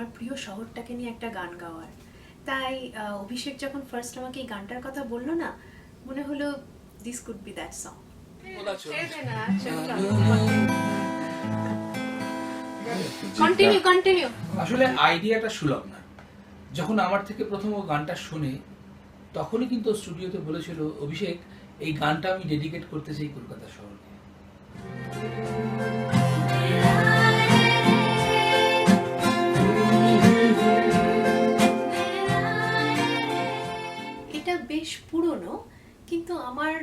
আমার প্রিয় শহরটাকে নিয়ে একটা গান গাওয়ার। তাই অভিষেক যখন ফার্স্ট আমাকে এই গানটার কথা বললো না, মনে হলো this could be that song. Continue continue. আসলে আইডিয়াটা সুলভ না। যখন আমার থেকে প্রথম ও গানটা শুনে তখনই কিন্তু স্টুডিওতে বলেছিল, অভিষেক এই গানটা আমি ডেডিকেট করতে চাই কলকাতা শহরকে। এটা বেশ পুরনো, কিন্তু আমার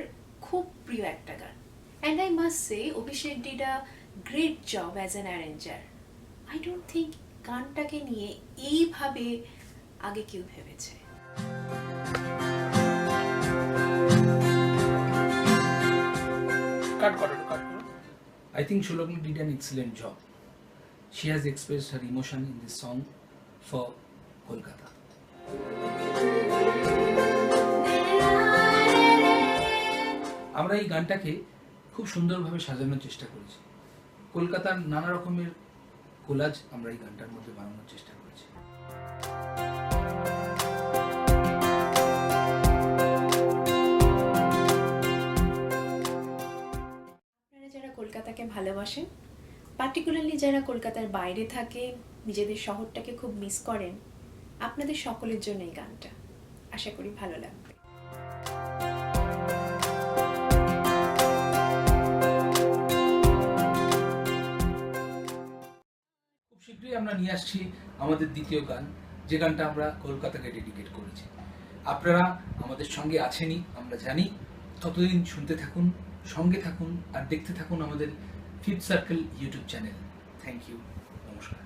খুব প্রিয় একটা গান। And I must say Abhishek did a great job as an arranger. I don't think গানটাকে নিয়ে এইভাবে আগে কেউ ভেবেছে। I think Shulagna did an excellent job. She has expressed her emotion in this song for Kolkata. আমরা এই গানটাকে খুব সুন্দরভাবে সাজানোর চেষ্টা করেছি। কলকাতার নানা রকমের কোলাজ আমরা এই গানটার মধ্যে বানানোর চেষ্টা করেছি। আপনারা যারা কলকাতাকে ভালোবাসেন, পার্টিকুলারলি যারা কলকাতার বাইরে থাকে, নিজেদের শহরটাকে খুব মিস করেন, আপনাদের সকলের জন্য এই গানটা আশা করি ভালো লাগবে। খুব শীঘ্রই আমরা নিয়ে আসছি আমাদের দ্বিতীয় গান, যে গানটা আমরা কলকাতাকে ডেডিকেট করেছি। আপনারা আমাদের সঙ্গে আছেনই আমরা জানি। ততদিন শুনতে থাকুন, সঙ্গে থাকুন আর দেখতে থাকুন আমাদের fifth circle YouTube channel. Thank you, নমস্কার।